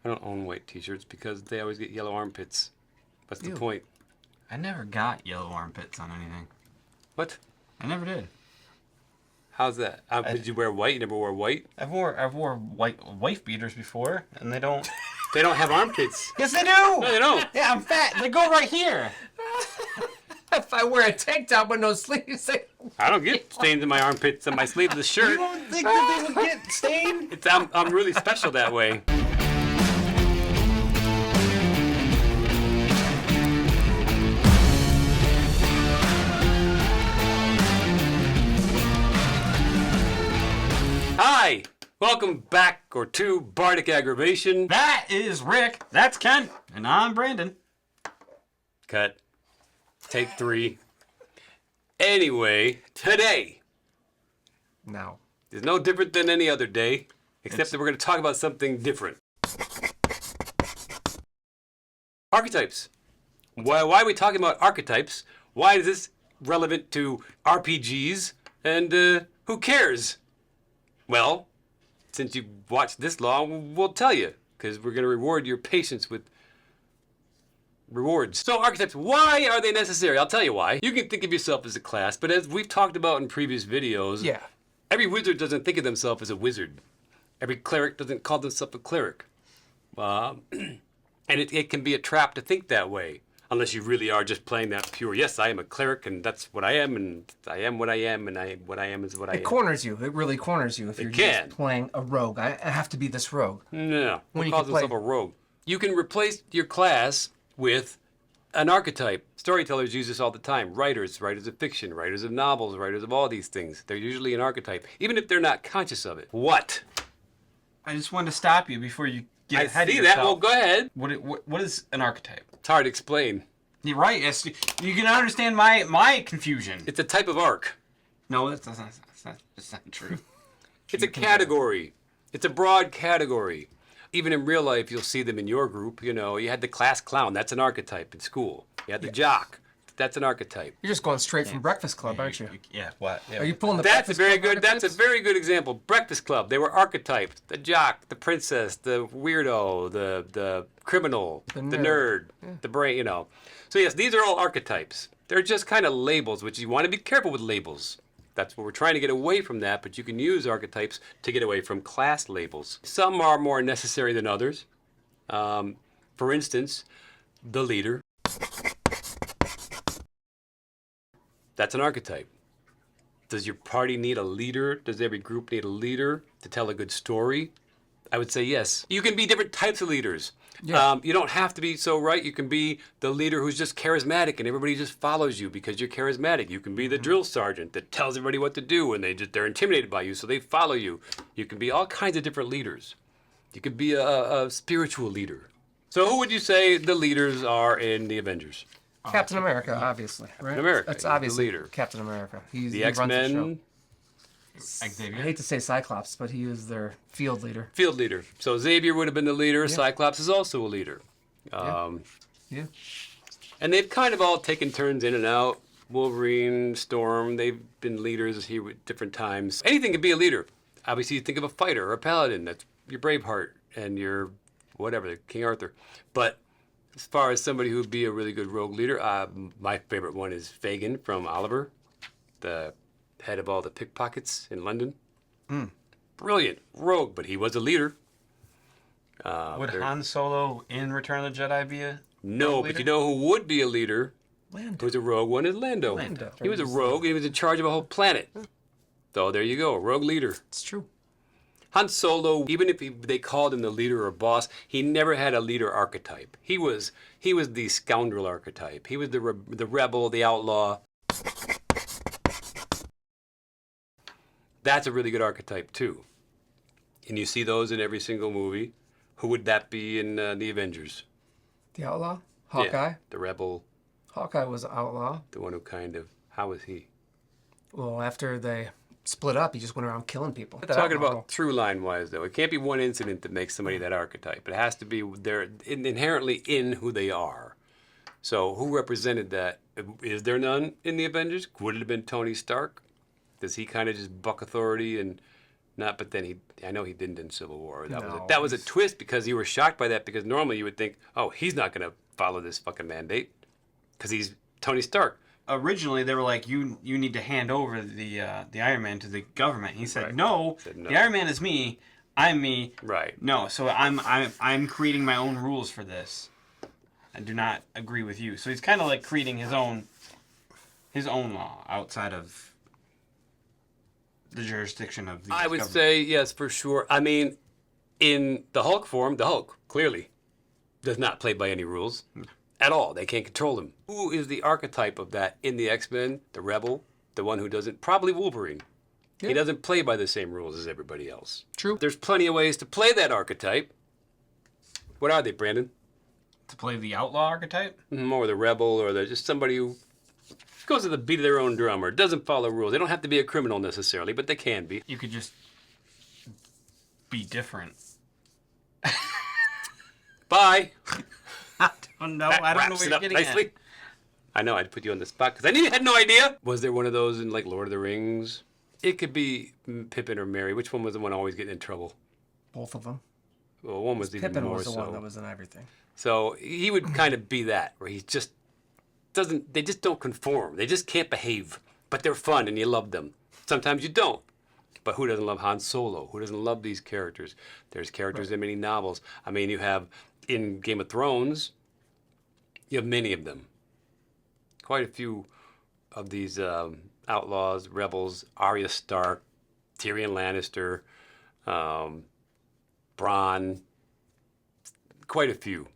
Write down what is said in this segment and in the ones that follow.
I don't own white t-shirts because they always get yellow armpits. What's the Ew. point? I never got yellow armpits on anything. What? I never did. How's that? Did you wear white? You never wore white? I've wore white wife beaters before, and they don't. They don't have armpits. Yes, they do. No, they don't. Yeah, I'm fat. They go right here. If I wear a tank top with no sleeves, I don't get stains in my armpits and my sleeve of the You shirt. don't think that they would get stained? I'm really special that way. Hi, welcome back or to Bardic Aggravation. That is Rick. That's Ken, and I'm Brandon. Cut. Take 3. Anyway, today no. is no different than any other day, except that we're going to talk about something different. Archetypes. Why are we talking about archetypes? Why is this relevant to RPGs? And who cares? Well, since you've watched this long, we'll tell you, because we're going to reward your patience with rewards. So archetypes, why are they necessary? I'll tell you why. You can think of yourself as a class, but as we've talked about in previous videos, Yeah. every wizard doesn't think of themselves as a wizard. Every cleric doesn't call themselves a cleric. And it can be a trap to think that way, unless you really are just playing that pure, yes, I am a cleric, and that's what I am, and I am what I am, and what I am is what I am. It corners you. It really corners you if you're can. just playing a rogue. I have to be this rogue. No, When who you calls can play- himself a rogue? You can replace your class with an archetype. Storytellers use this all the time. Writers of fiction, writers of novels, writers of all these things. They're usually an archetype, even if they're not conscious of it. What? I just wanted to stop you before you get I ahead of see yourself. that. Well, go ahead. What is an archetype? It's hard to explain. You're right. Yes, you can understand my confusion. It's a type of arc. No, that's not true. It's a category. It's a broad category. Even in real life, you'll see them in your group. You know, you had the class clown. That's an archetype in school. You had the jock. That's an archetype. You're just going straight from Breakfast Club, aren't you? Yeah. What? Yeah. Are you pulling the That's a Breakfast very Club good. That's a archetypes? very good example. Breakfast Club. They were archetypes. The jock, the princess, the weirdo, the criminal, the nerd, the brain. You know. So yes, these are all archetypes. They're just kind of labels, which you want to be careful with labels. That's what we're trying to get away from that. But you can use archetypes to get away from class labels. Some are more necessary than others. For instance, the leader. That's an archetype. Does your party need a leader? Does every group need a leader to tell a good story? I would say yes. You can be different types of leaders. Yeah. You don't have to be so right. You can be the leader who's just charismatic and everybody just follows you because you're charismatic. You can be the drill sergeant that tells everybody what to do and they're intimidated by you, so they follow you. You can be all kinds of different leaders. You could be a spiritual leader. So who would you say the leaders are in the Avengers? Captain America, obviously. Right? America, That's he's the obviously leader. Captain America. He The runs the show. X-Men, I Xavier. hate to say Cyclops, but he is their field leader. field leader. So Xavier would have been the leader. Cyclops is also a leader. Yeah. And they've kind of all taken turns in and out. Wolverine, Storm, they've been leaders here at different times. Anything can be a leader. Obviously, you think of a fighter or a paladin. That's your Braveheart and your whatever, King Arthur. But as far as somebody who would be a really good rogue leader, my favorite one is Fagin from Oliver, the head of all the pickpockets in London. Brilliant rogue, but he was a leader. Would Han Solo in Return of the Jedi be a No, but leader? you know who would be a leader? Lando. Who's a rogue one is Lando. Lando. He was a rogue. He was in charge of a whole planet. So there you go, a rogue leader. It's true. Han Solo, even if they called him the leader or boss, he never had a leader archetype. He was the scoundrel archetype. He was the rebel, the outlaw. That's a really good archetype too. And you see those in every single movie. Who would that be in the Avengers? The outlaw? Hawkeye? Yeah, the rebel, Hawkeye was an outlaw. the one who kind of, how was he? Well, after they split up, he just went around killing people. Talking about through line wise though, it can't be one incident that makes somebody that archetype. It has to be they're inherently in who they are. So who represented that? Is there none in the Avengers? Would it have been Tony Stark? Does he kind of just buck authority and Not, but then I know he didn't in Civil War. No, That was a twist because you were shocked by that because normally you would think, oh, he's not going to follow this fucking mandate because he's Tony Stark. Originally, they were like, you need to hand over the Iron Man to the government. He said, Right. no, Said no. the Iron Man is me. I'm me. Right. No, so I'm creating my own rules for this. I do not agree with you. So he's kind of like creating his own law outside of the jurisdiction of the US I would government. say yes, for sure. I mean, in the Hulk form, the Hulk clearly does not play by any rules at all. They can't control him. Who is the archetype of that in the X-Men? The rebel, the one who doesn't, probably Wolverine. Yeah. He doesn't play by the same rules as everybody else. True. There's plenty of ways to play that archetype. What are they, Brandon? To play the outlaw archetype? Or the rebel, or just somebody who goes to the beat of their own drum or doesn't follow rules. They don't have to be a criminal necessarily, but they can be. You could just be different. Bye. Oh no, That I don't know wraps what it you're up getting nicely. at. I know I'd put you on the spot because I had no idea. Was there one of those in like Lord of the Rings? It could be Pippin or Merry. Which one was the one always getting in trouble? Both of them. Well, one was even Pippin more was the so. one that was in everything. So he would kind of be that, where he just doesn't. They just don't conform. They just can't behave, but they're fun and you love them. Sometimes you don't. But who doesn't love Han Solo? Who doesn't love these characters? There's characters in many novels. I mean, you have in Game of Thrones. You have many of them. Quite a few of these outlaws, rebels, Arya Stark, Tyrion Lannister, Bronn, quite a few.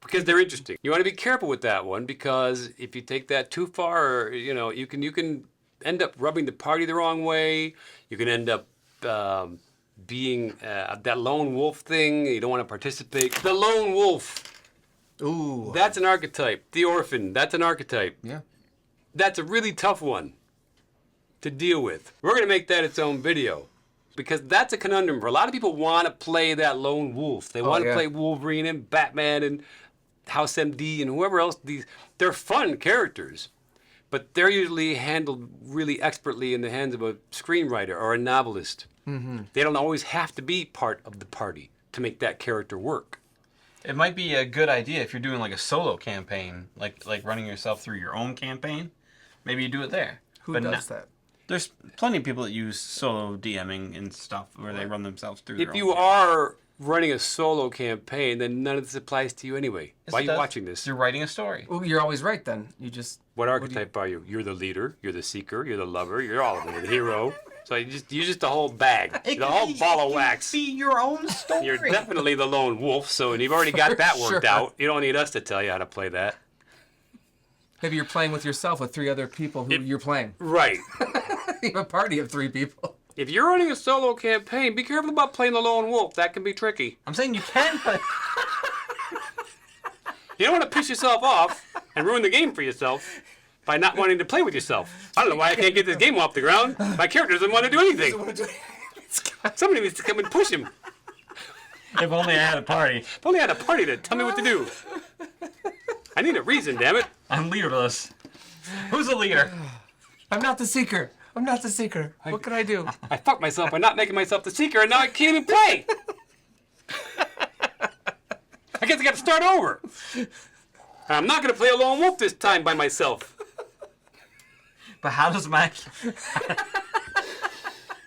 Because they're interesting. You want to be careful with that one because if you take that too far, you can end up rubbing the party the wrong way. You can end up being that lone wolf thing. You don't want to participate. The lone wolf. Ooh. That's an archetype. The orphan, that's an archetype. Yeah. That's a really tough one to deal with. We're going to make that its own video because that's a conundrum. For a lot of people want to play that lone wolf. They want to yeah. play Wolverine and Batman and House MD and whoever else. They're fun characters, but they're usually handled really expertly in the hands of a screenwriter or a novelist. Mm-hmm. They don't always have to be part of the party to make that character work. It might be a good idea if you're doing like a solo campaign, like running yourself through your own campaign. Maybe you do it there. Who does that? There's plenty of people that use solo DMing and stuff where they run themselves through their If you own. are running a solo campaign, then none of this applies to you anyway. Yes, Why are it you does. watching this? You're writing a story. Well, you're always right then. You just. What archetype are you? You're the leader, you're the seeker, you're the lover, you're all of them. You're the hero. So you're just a whole bag. You're the whole ball of wax. Be your own story. You're definitely the lone wolf, so and you've already got that worked sure. out. You don't need us to tell you how to play that. Maybe you're playing with yourself with 3 other people who you're playing. Right. You have a party of 3 people. If you're running a solo campaign, be careful about playing the lone wolf. That can be tricky. I'm saying you can play. You don't want to piss yourself off and ruin the game for yourself by not wanting to play with yourself. I don't know why I can't get this game off the ground. My character doesn't want to do anything. Somebody needs to come and push him. If only I had a party. If only I had a party to tell me what to do. I need a reason, damn it. I'm leaderless. Who's the leader? I'm not the seeker. I'm not the seeker. What can I do? I fucked myself by not making myself the seeker, and now I can't even play. I guess I got to start over. I'm not going to play a lone wolf this time by myself. But how does my...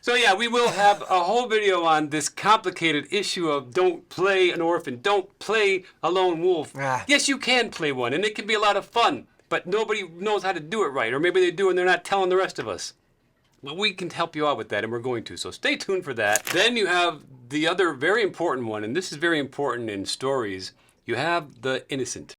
So yeah, we will have a whole video on this complicated issue of don't play an orphan, don't play a lone wolf. Ah. Yes, you can play one, and it can be a lot of fun, but nobody knows how to do it right, or maybe they do and they're not telling the rest of us. But we can help you out with that, and we're going to, so stay tuned for that. Then you have the other very important one, and this is very important in stories. You have the innocent.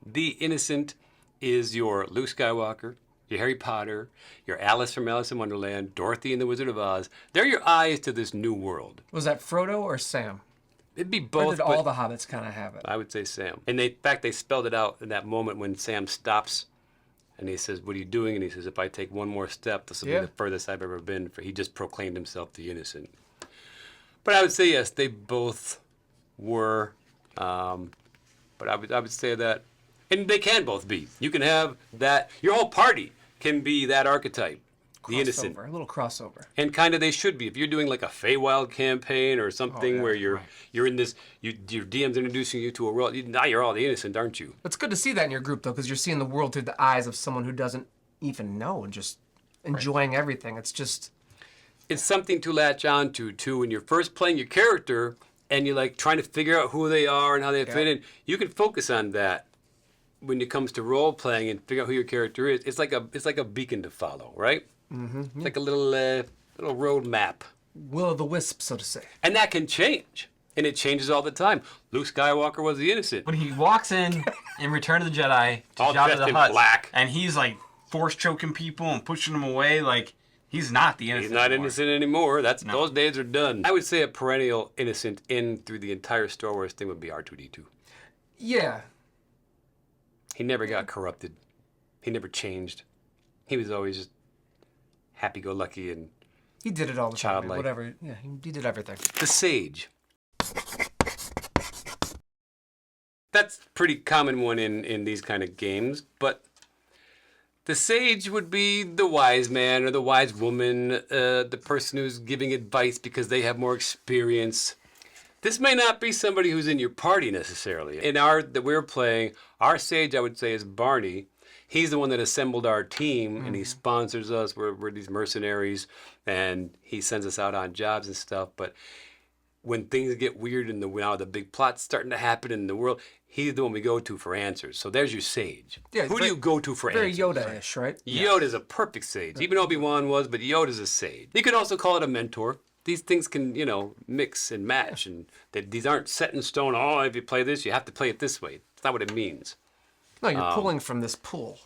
The innocent is your Luke Skywalker, your Harry Potter, your Alice from Alice in Wonderland, Dorothy and the Wizard of Oz. They're your eyes to this new world. Was that Frodo or Sam? It'd be Or both, did all but the hobbits kind of have it? I would say Sam. And in fact, they spelled it out in that moment when Sam stops and he says, "What are you doing?" And he says, "If I take one more step, this will be the furthest I've ever been." For he just proclaimed himself the innocent. But I would say yes, they both were. But I would say that, and they can both be. You can have that. Your whole party can be that archetype. the innocent. A little crossover. And kind of they should be. If you're doing like a Feywild campaign or something where you're in this, your DM's introducing you to a world, now you're all the innocent, aren't you? It's good to see that in your group, though, because you're seeing the world through the eyes of someone who doesn't even know and just enjoying everything. It's just... It's something to latch on to, too. When you're first playing your character and you're like trying to figure out who they are and how they fit in, you can focus on that when it comes to role playing and figure out who your character is. It's like a beacon to follow, right? Mm-hmm. It's like a little road map. Will-o'-the-wisp, so to say. And that can change. And it changes all the time. Luke Skywalker was the innocent. When he walks in Return of the Jedi to All Jabba dressed the in Hutt, black. and he's like force choking people and pushing them away, like he's not the innocent. He's not anymore. innocent anymore. Those days are done. I would say a perennial innocent in through the entire Star Wars thing would be R2-D2. Yeah. He never got corrupted. He never changed. He was always just happy-go-lucky and He did it all the time. Childlike. Whatever. Yeah, he did everything. the sage. That's a pretty common one in these kind of games, but the sage would be the wise man or the wise woman, the person who's giving advice because they have more experience. This may not be somebody who's in your party necessarily. In our that we're playing, our sage I would say is Barney. He's the one that assembled our team and he sponsors us. We're these mercenaries and he sends us out on jobs and stuff. But when things get weird and now the big plot's starting to happen in the world, he's the one we go to for answers. So there's your sage. Yeah, Who do you go to for Very answers? Yoda-ish, right? Yoda's a perfect sage. Even Obi-Wan was, but Yoda's a sage. You could also call it a mentor. These things can, mix and match. And these aren't set in stone. Oh, if you play this, you have to play it this way. That's not what it means. No, you're pulling from this pool.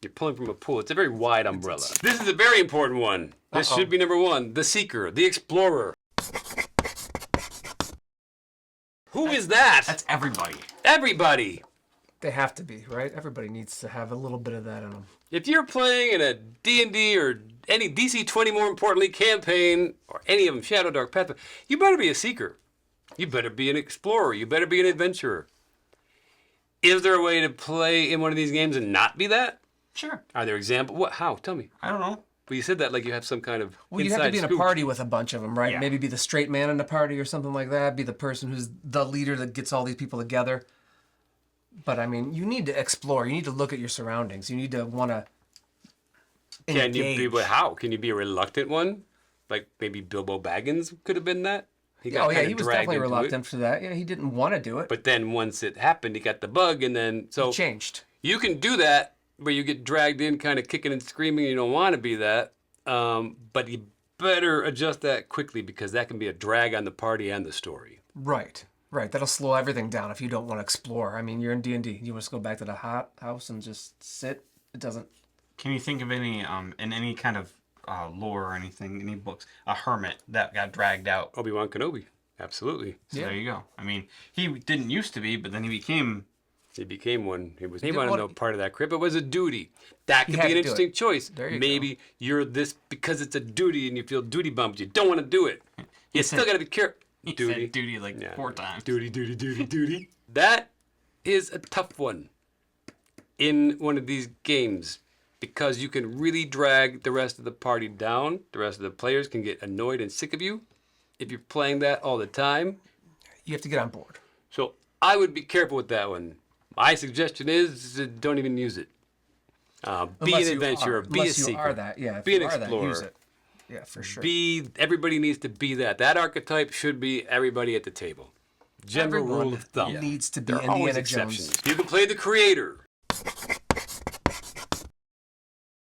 You're pulling from a pool. It's a very wide umbrella. This is a very important one. This should be number one. The seeker, the explorer. Who is that? That's everybody. Everybody. They have to be, right? Everybody needs to have a little bit of that in them. If you're playing in a D&D or any DC-20, more importantly, campaign, or any of them, Shadow, Dark, Pathfinder, you better be a seeker. You better be an explorer. You better be an adventurer. Is there a way to play in one of these games and not be that? Sure. Are there examples? What? How? Tell me. I don't know. Well, you said that like you have some kind of Well, you inside have to be in a scoop. party with a bunch of them, right? Yeah. Maybe be the straight man in the party or something like that. Be the person who's the leader that gets all these people together. But, I mean, you need to explore. You need to look at your surroundings. You need to want to Can you be? engage. But how? Can you be a reluctant one? Like maybe Bilbo Baggins could have been that. He got Oh, yeah, kinda he was dragged definitely into it. reluctant for that. Yeah, he didn't want to do it. But then once it happened, he got the bug, and then so He changed. you can do that where you get dragged in, kind of kicking and screaming. You don't want to be that, but you better adjust that quickly because that can be a drag on the party and the story. Right. Right. That'll slow everything down if you don't want to explore. I mean, you're in D&D. You want to go back to the hot house and just sit? It doesn't... Can you think of any in any kind of lore or anything, any books, a hermit that got dragged out? Obi-Wan Kenobi, absolutely. So Yeah. there you go. I mean, he didn't used to be, but then he became. He became one. He did wanted what- no part of that crap. It was a duty. That could had be an to do interesting it. choice. There you Maybe you're this because it's a duty and you feel duty bumped. You don't want to do it. You still got to be careful. He said duty like 4 times. Duty. That is a tough one in one of these games because you can really drag the rest of the party down. The rest of the players can get annoyed and sick of you if you're playing that all the time. You have to get on board. So I would be careful with that one. My suggestion is don't even use it. Be Unless an you adventurer. are. Be a Unless seeker. you are that. Yeah, if Be an you are that, explorer. use it. Yeah, for sure. Everybody needs to be that. That archetype should be everybody at the table. General Everyone rule of thumb. needs to be There are always Indiana exceptions. Jones. You can play the creator.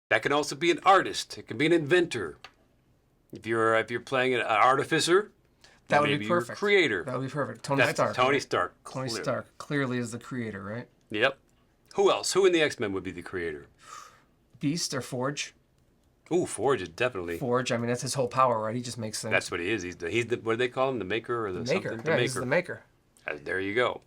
That can also be an artist. It can be an inventor. If you're playing an artificer, That would maybe be you're a perfect. creator. That would be perfect. Tony That's Stark. Tony right? Stark. Tony clearly. Stark clearly is the creator, right? Yep. Who else? Who in the X-Men would be the creator? Beast or Forge? Ooh, Forge is definitely. Forge. I mean, that's his whole power, right? He just makes things. That's what he is. He's the what do they call him? The maker or the maker. something? The Yeah, maker. he's the maker. There you go.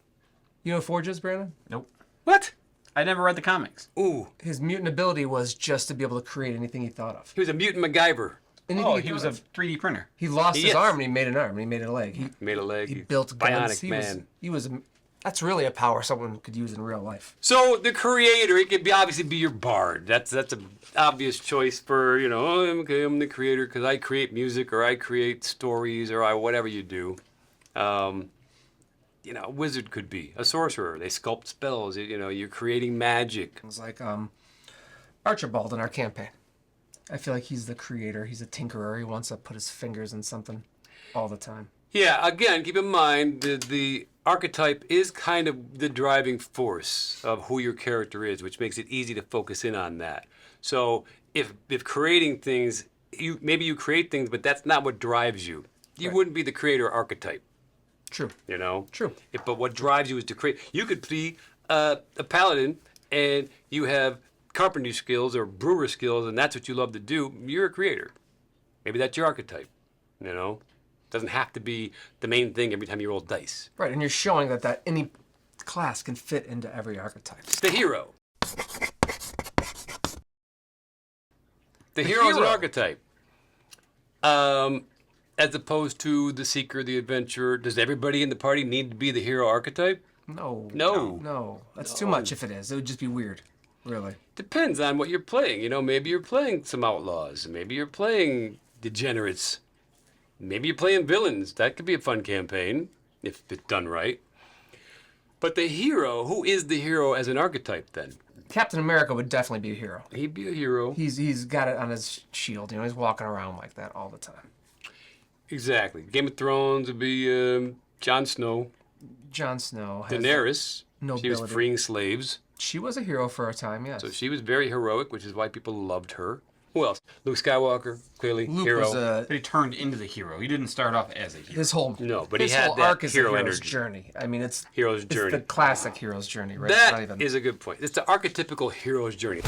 You know who Forge is, Brandon? Nope. What? I never read the comics. Ooh, His mutant ability was just to be able to create anything he thought of. he was a mutant MacGyver. Anything Oh, he he thought was a of. 3D printer. He lost He his is. arm and he made an arm and he made a leg. He Made a leg. built guns. Bionic man. He was That's really a power someone could use in real life. So the creator, it could be obviously be your bard. That's an obvious choice for, oh, okay, I'm the creator because I create music or I create stories or I whatever you do. A wizard could be a sorcerer. They sculpt spells. You're creating magic. It's like Archibald in our campaign. I feel like he's the creator. He's a tinkerer. He wants to put his fingers in something all the time. Yeah, again, keep in mind the archetype is kind of the driving force of who your character is, which makes it easy to focus in on that. So if creating things, maybe you create things, but that's not what drives you. You Right. wouldn't be the creator archetype. True. True. True. But what drives you is to create. You could be a paladin, and you have carpentry skills or brewer skills, and that's what you love to do. You're a creator. Maybe that's your archetype. Doesn't have to be the main thing every time you roll dice. Right, and you're showing that any class can fit into every archetype. It's the hero. The hero is an hero. archetype. As opposed to the seeker, the adventurer. Does everybody in the party need to be the hero archetype? No. No. No. That's too much if it is. It would just be weird. Really. Depends on what you're playing. Maybe you're playing some outlaws. Maybe you're playing degenerates. Maybe you're playing villains. That could be a fun campaign if it's done right. But the hero, who is the hero as an archetype then? Captain America would definitely be a hero. He'd be a hero. He's got it on his shield. He's walking around like that all the time. Exactly. Game of Thrones would be Jon Snow. Jon Snow. Has Daenerys. She was nobility. freeing slaves. She was a hero for a time, yes. So she was very heroic, which is why people loved her. Who else? Luke Skywalker, clearly Luke hero. was But he turned into the hero. He didn't start off as a hero. his whole No, but his he had whole that arc is hero a hero's energy. journey. I mean, it's Hero's it's journey. the classic hero's journey, right? It's not That even is a good point. It's the archetypical hero's journey.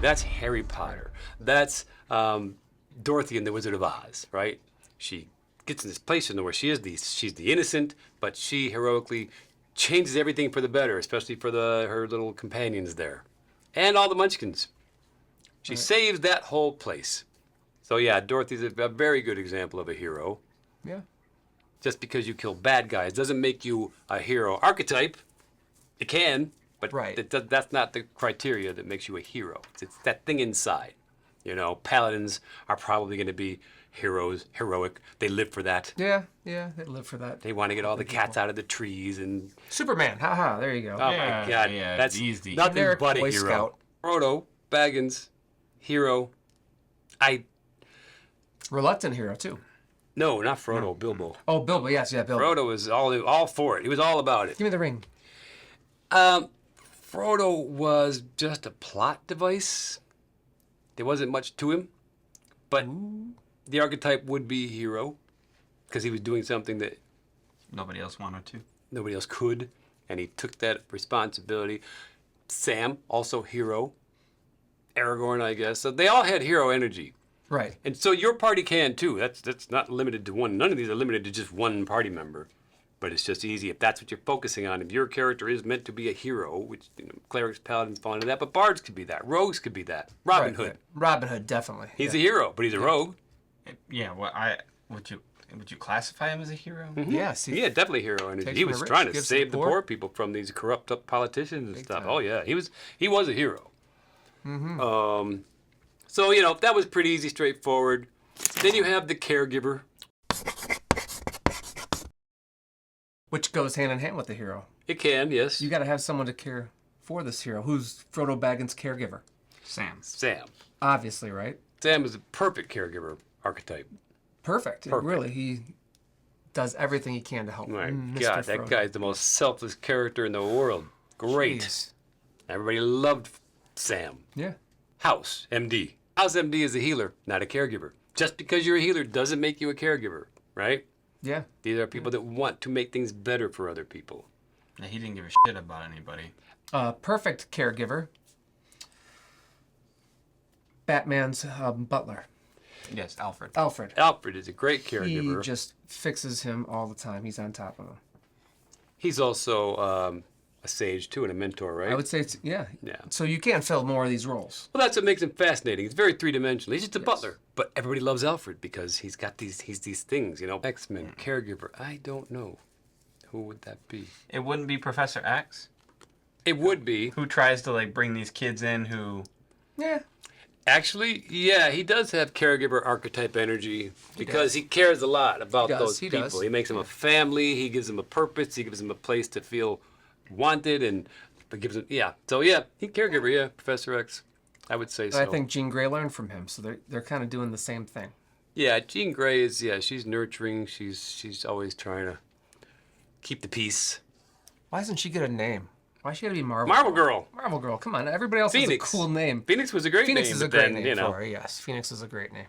That's Harry Potter. That's Dorothy in the Wizard of Oz, right? She gets in this place where she's the innocent, but she heroically changes everything for the better, especially for her little companions there, and all the Munchkins. She saves that whole place. So yeah, Dorothy's a very good example of a hero. yeah. Just because you kill bad guys doesn't make you a hero archetype. It can, but Right. that's not the criteria that makes you a hero. It's that thing inside. Paladins are probably going to be heroes, heroic. They live for that. Yeah, they live for that. They want to get all the cats out of the trees and Superman, haha, there you go. oh Yeah, my god, yeah, that's easy. nothing Generic but a Boy hero. Scout. Frodo, Baggins, hero. Reluctant hero too. No, not Frodo, Bilbo. Oh, Bilbo, yes, yeah, Bilbo. Frodo was all for it. He was all about it. Give me the ring. Frodo was just a plot device. There wasn't much to him, but the archetype would be hero because he was doing something that Nobody else wanted to. nobody else could, and he took that responsibility. Sam, also hero. Aragorn, I guess. So they all had hero energy. Right. And so your party can too. That's not limited to one. None of these are limited to just one party member. But it's just easy if that's what you're focusing on. If your character is meant to be a hero, which clerics, paladins fall into that, but bards could be that. Rogues could be that. Robin Right, Hood. right. Robin Hood, definitely. He's yeah. a hero, but he's a rogue. Yeah. Would you classify him as a hero? Yes. Yeah, definitely hero energy. Takes He from was the rich, trying to gives to the save the poor. poor people from these corrupt up politicians and Big stuff. time. Oh yeah, he was a hero. So that was pretty easy, straightforward. Then you have the caregiver. Which goes hand in hand with the hero. It can, yes. You got to have someone to care for this hero. Who's Frodo Baggins' caregiver? Sam. Sam. Obviously, right? Sam is a perfect caregiver archetype. Perfect. Perfect. Really, he does everything he can to help. My Mr. God, that Frodo. guy's the most selfless character in the world. Great. Jeez. Everybody loved Sam. Yeah. House, MD. House MD is a healer, not a caregiver. Just because you're a healer doesn't make you a caregiver, right? Yeah. These are people that want to make things better for other people. Yeah, he didn't give a shit about anybody. Perfect caregiver. Batman's butler, Yes, Alfred. Alfred. Alfred is a great caregiver. He just fixes him all the time. He's on top of him. He's also a sage too and a mentor, right? I would say it's yeah. Yeah. So you can fill more of these roles. Well, that's what makes him fascinating. He's very three-dimensional. He's just a Yes. butler, but everybody loves Alfred because he's got these things, you know. X-Men, caregiver. I don't know. Who would that be? It wouldn't be Professor X, It would be. who tries to like bring these kids in who. Yeah. Actually, yeah, he does have caregiver archetype energy because he cares a lot about He does, those he people. does. He makes them a family. He gives them a purpose. He gives them a place to feel wanted, and gives them So yeah, he caregiver. Yeah, Professor X. I would say But so. I think Jean Grey learned from him, so they're kind of doing the same thing. Yeah, Jean Grey is she's nurturing. She's always trying to keep the peace. Why doesn't she get a name? Why she gotta be Marvel? Marvel Girl. Marvel Girl. Come on, everybody else Phoenix. has a cool name. Phoenix was a great Phoenix name. is a but great then, name you know, for her. Yes, Phoenix is a great name.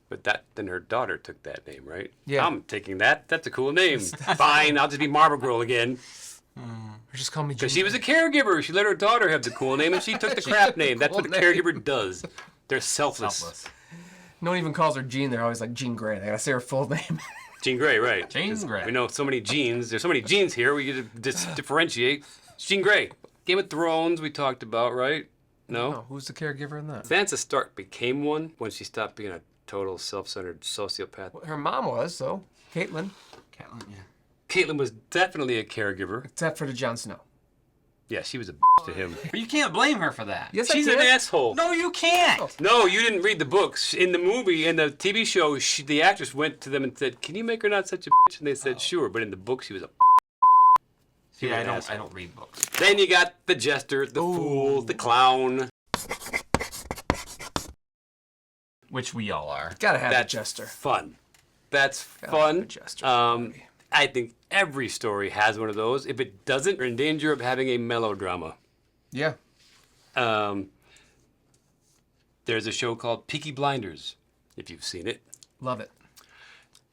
But then her daughter took that name, right? Yeah. I'm taking that. That's a cool name. Fine, I'll just be Marvel Girl again. Or just call me Jean. Because she was a caregiver. She let her daughter have the cool name, and she took the crap name. That's cool what a name. caregiver does. They're selfless. No one even calls her Jean. They're always like Jean Grey. They gotta say her full name. Jean Grey, right. Jean 'Cause Grey. We know so many genes. There's so many genes here. We get to differentiate. It's Jean Grey. Game of Thrones we talked about, right? No? Oh, who's the caregiver in that? Sansa Stark became one when she stopped being a total self-centered sociopath. Her mom was though. Caitlyn, Catelyn, yeah. Caitlyn was definitely a caregiver. except for the Jon Snow. Yeah, she was a to him. But you can't blame her for that. Yes, She's I an can. asshole. No, you can't. No, you didn't read the books. In the movie, in the TV show, the actress went to them and said, "Can you make her not such a bitch?" And they said, "Sure." But in the book, she was a. See, I an don't. asshole. I don't read books. Then you got the jester, the fool, the clown. Which we all are. Gotta have That's a jester. fun. That's Gotta have a fun. jester. I think every story has one of those. If it doesn't, you're in danger of having a melodrama. Yeah. There's a show called Peaky Blinders, if you've seen it. Love it.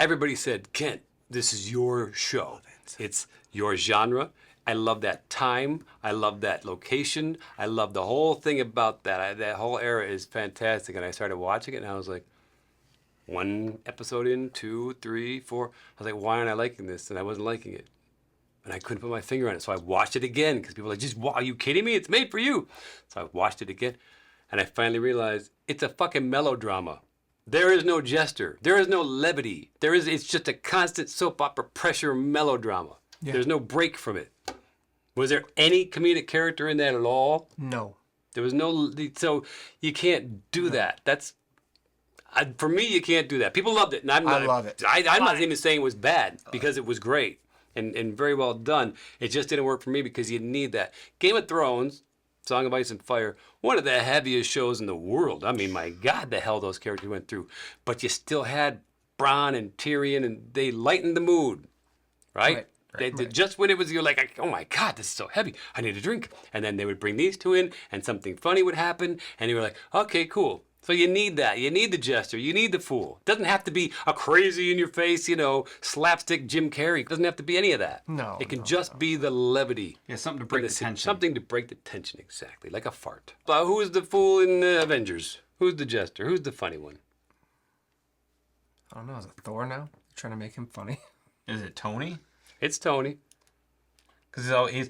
Everybody said, Kent, this is your show. It's your genre. I love that time. I love that location. I love the whole thing about that. That whole era is fantastic. And I started watching it, and I was like, one episode in, 2, 3, 4. I was like, why aren't I liking this? And I wasn't liking it. And I couldn't put my finger on it. So I watched it again because people were like, just, are you kidding me? It's made for you. So I watched it again. And I finally realized it's a fucking melodrama. There is no jester. There is no levity. It's just a constant soap opera pressure melodrama. Yeah. There's no break from it. Was there any comedic character in that at all? No. There was no, so you can't do that. For me, you can't do that. People loved it. And I love it. I'm not even saying it was bad because it was great and very well done. It just didn't work for me because you need that. Game of Thrones, Song of Ice and Fire, one of the heaviest shows in the world. I mean, my God, the hell those characters went through. But you still had Bronn and Tyrion, and they lightened the mood, right? Just when it was, you're like, oh my God, this is so heavy. I need a drink. And then they would bring these two in, and something funny would happen, and you were like, okay, cool. So you need that. You need the jester. You need the fool. It doesn't have to be a crazy in your face, slapstick Jim Carrey. It doesn't have to be any of that. No, It can no, just be the levity. Yeah, something to break the tension. Something to break the tension, exactly. Like a fart. Who is the fool in Avengers? Who's the jester? Who's the funny one? I don't know. Is it Thor now? Trying to make him funny. Is it Tony? It's Tony. Because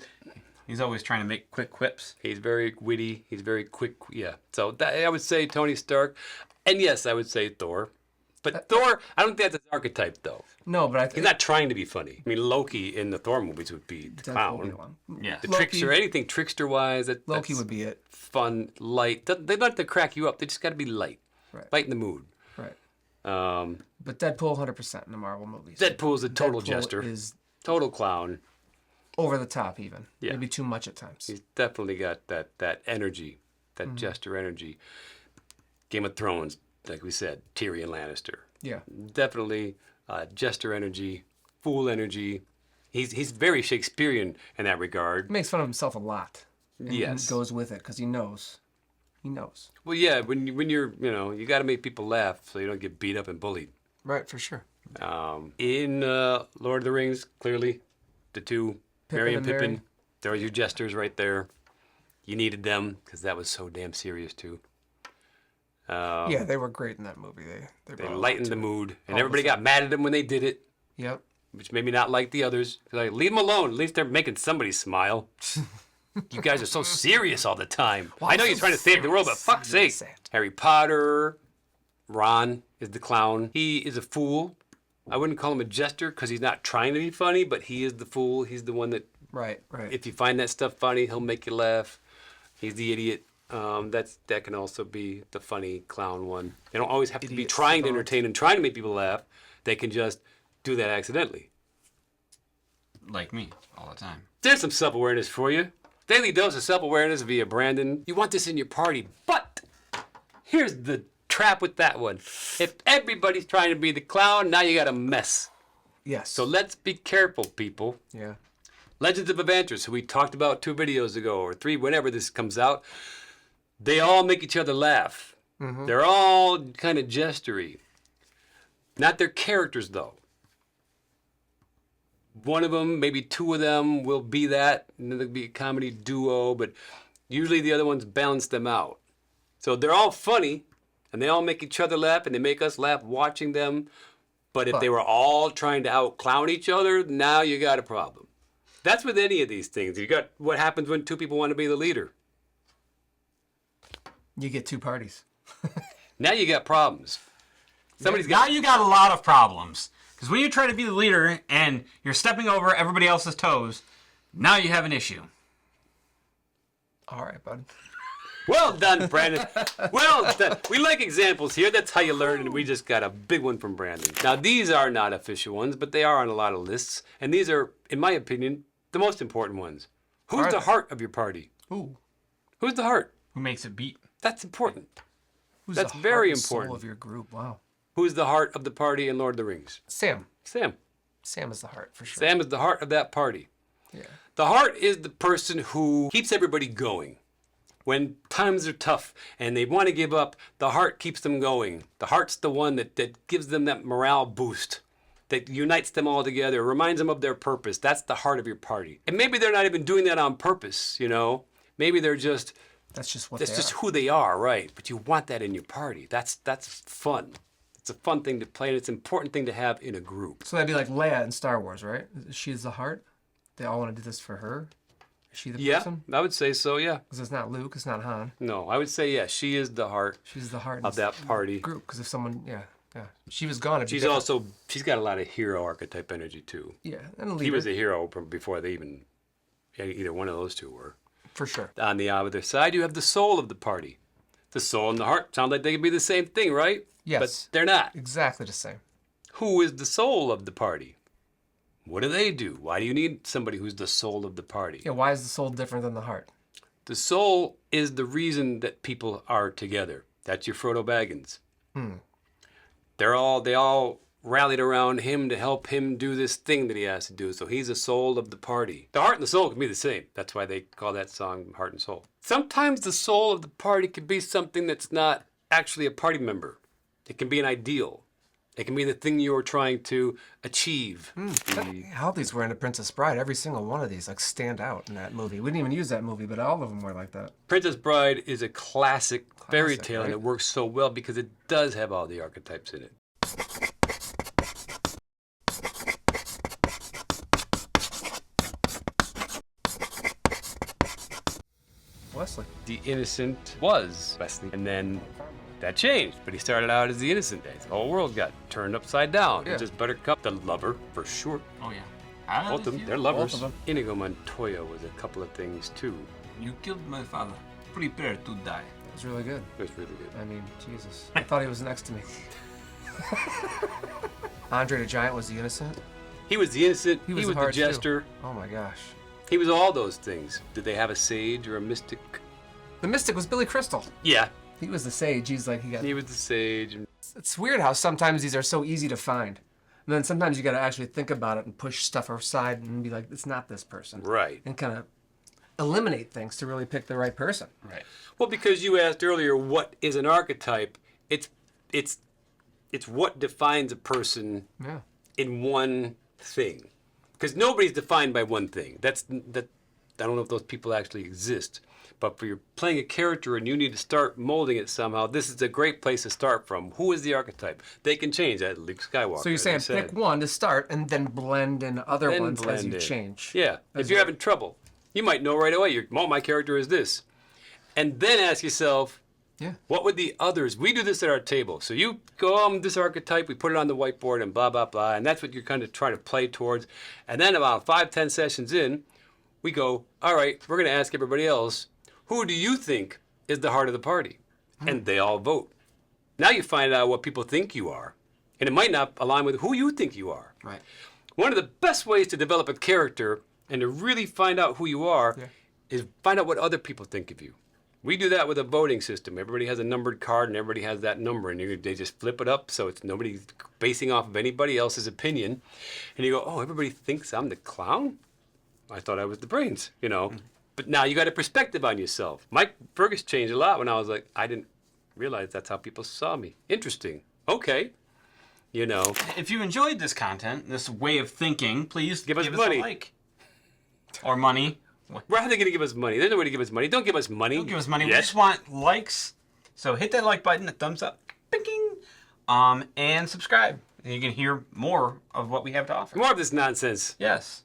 he's always trying to make quick quips. He's very witty. He's very quick. Yeah. So I would say Tony Stark. And yes, I would say Thor. But Thor, I don't think that's his archetype, though. No, but I think He's not trying to be funny. I mean, Loki in the Thor movies would be the clown. Yeah. The Loki- trickster, anything trickster-wise. Loki that's would be it. fun, light. They don't have to crack you up. They just got to be light. Right. Light in the mood. Right. Um, But Deadpool 100% in the Marvel movies. Deadpool's a total Deadpool jester. is Total clown. over the top even. Yeah. Maybe too much at times. He's definitely got that energy, that jester energy. Game of Thrones, like we said, Tyrion Lannister. Yeah. Definitely jester energy, fool energy. He's very Shakespearean in that regard. He makes fun of himself a lot. And Yes. goes with it because he knows. He knows. Well, yeah, when you're, you got to make people laugh so you don't get beat up and bullied. Right, for sure. In Lord of the Rings, clearly, the two, Merry and and Pippin, Merry. there are your jesters right there. You needed them because that was so damn serious too. Yeah, they were great in that movie. They They brought a lot lightened to the it. mood, and All everybody the got mad at them when they did it. Yep. which made me not like the others. Like, leave them alone. At least they're making somebody smile. You guys are so serious all the time. I know you're trying to save the world, but fuck's sake. Harry Potter, Ron is the clown. He is a fool. I wouldn't call him a jester because he's not trying to be funny, but he is the fool. He's the one that, Right. if you find that stuff funny, he'll make you laugh. He's the idiot. That can also be the funny clown one. They don't always have to be Idiot trying to savant. entertain and trying to make people laugh. They can just do that accidentally. Like me, all the time. There's some self-awareness for you. Daily dose of self-awareness via Brandon. You want this in your party, but here's the trap with that one. If everybody's trying to be the clown, now you got a mess. Yes. So let's be careful, people. Yeah. Legends of Evantris, who we talked about 2 videos ago, or 3, whenever this comes out, they all make each other laugh. They're all kind of jestery. Not their characters, though. One of them, maybe 2 of them will be that, and then there'll be a comedy duo, but usually the other ones balance them out. So they're all funny, and they all make each other laugh, and they make us laugh watching them. But if they were all trying to out-clown each other, now you got a problem. That's with any of these things. You got what happens when 2 people want to be the leader. You get 2 parties. Now you got problems. Somebody's Now got... you got a lot of problems. Because when you try to be the leader and you're stepping over everybody else's toes, now you have an issue. All right, bud. Well done, Brandon. Well done. We like examples here. That's how you learn, and we just got a big one from Brandon. Now, these are not official ones, but they are on a lot of lists, and these are, in my opinion, the most important ones. Who's the heart of your party? Ooh. Who's the heart? Who makes it beat? That's important. Who's That's the very heart and soul important. of your group? Wow. Who's the heart of the party in Lord of the Rings? Sam. Sam. Sam is the heart for sure. Sam is the heart of that party. Yeah. The heart is the person who keeps everybody going. When times are tough and they want to give up, the heart keeps them going. The heart's the one that gives them that morale boost, that unites them all together, reminds them of their purpose. That's the heart of your party. And maybe they're not even doing that on purpose, you know? Maybe they're just... That's just what That's they just are. who they are, right? But you want that in your party. That's fun. It's a fun thing to play, and it's an important thing to have in a group. So that'd be like Leia in Star Wars, right? She's the heart. They all want to do this for her. Is she the Yeah, person? I would say so, yeah. Because it's not Luke, it's not Han. No, I would say, yeah, she is the heart She's the heart of that party. group. Because if someone, yeah, she was gone. She's got a lot of hero archetype energy, too. yeah, and a leader He was a hero from before they even, either one of those 2 were. for sure. On the other side, you have the soul of the party. The soul and the heart sound like they could be the same thing, right? Yes. But they're not. Exactly the same. Who is the soul of the party? What do they do? Why do you need somebody who's the soul of the party? Yeah, why is the soul different than the heart? The soul is the reason that people are together. That's your Frodo Baggins. They all rallied around him to help him do this thing that he has to do. So he's the soul of the party. The heart and the soul can be the same. That's why they call that song Heart and Soul. Sometimes the soul of the party can be something that's not actually a party member. It can be an ideal. It can be the thing you're trying to achieve. How these were in The Princess Bride. Every single one of these like stand out in that movie. We didn't even use that movie, but all of them were like that. Princess Bride is a classic fairy tale, right? and it works so well because it does have all the archetypes in it. Wesley. The innocent was Wesley, and then that changed. But he started out as the innocent. The whole world got turned upside down. Yeah. Just Buttercup, the lover, for sure. Oh, yeah. Both of them, they're lovers. Both of them. Inigo Montoya was a couple of things too. You killed my father. Prepare to die. It was really good. It was really good. I mean, Jesus. I thought he was next to me. Andre the Giant was the innocent. He was the innocent. He He was was, the the heart, too. jester. Oh my gosh. He was all those things. Did they have a sage or a mystic? The mystic was Billy Crystal. Yeah, He was the sage. He's like, he got. he was the sage. It's weird how sometimes these are so easy to find. And then sometimes you got to actually think about it and push stuff aside and be like, it's not this person. Right. And kind of eliminate things to really pick the right person. Right. Well, because you asked earlier, what is an archetype? It's what defines a person Yeah. in one thing. Because nobody's defined by one thing. I don't know if those people actually exist. But for you're playing a character and you need to start molding it somehow, this is a great place to start from. Who is the archetype? They can change that. Luke Skywalker. So you're saying pick one to start and then blend in other Then ones as blend you in. change. Yeah. If you're having trouble, you might know right away, my character is this. And then ask yourself, Yeah. what would the others? We do this at our table. So you go on this archetype, we put it on the whiteboard and blah, blah, blah. And that's what you're kind of trying to play towards. And then about 5-10 sessions in, we go, all right, we're going to ask everybody else, who do you think is the heart of the party? And they all vote. Now you find out what people think you are. And it might not align with who you think you are. Right. One of the best ways to develop a character and to really find out who you are is find out what other people think of you. We do that with a voting system. Everybody has a numbered card and everybody has that number. And they just flip it up so it's nobody's basing off of anybody else's opinion. And you go, oh, everybody thinks I'm the clown? I thought I was the brains, you know. But now you got a perspective on yourself. Mike Fergus changed a lot when I was like, I didn't realize that's how people saw me. Interesting. Okay. You know. If you enjoyed this content, this way of thinking, please Give us money. a like. Or money. We're how they going to give us money? There's no way to give us money. Don't give us money. Don't give us money. We Yes. just want likes. So hit that like button, a thumbs up, pinking, and subscribe. And you can hear more of what we have to offer. More of this nonsense. Yes.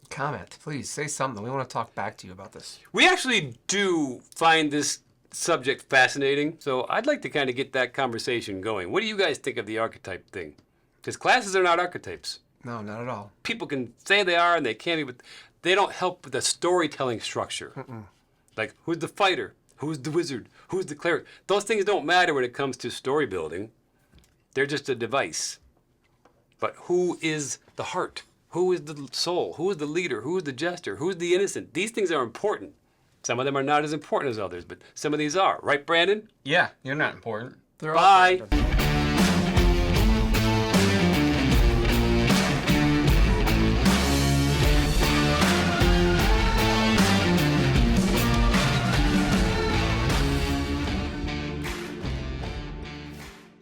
Comment, please. Say something. We want to talk back to you about this. We actually do find this subject fascinating, so I'd like to kind of get that conversation going. What do you guys think of the archetype thing? Because classes are not archetypes. No, not at all. People can say they are and they can't be, but they don't help with the storytelling structure. Like, who's the fighter? Who's the wizard? Who's the cleric? Those things don't matter when it comes to story building. They're just a device. But who is the heart? Who is the soul? Who is the leader? Who is the jester? Who is the innocent? These things are important. Some of them are not as important as others, but some of these are. Right, Brandon? Yeah, you're not important. They're all Bye. random.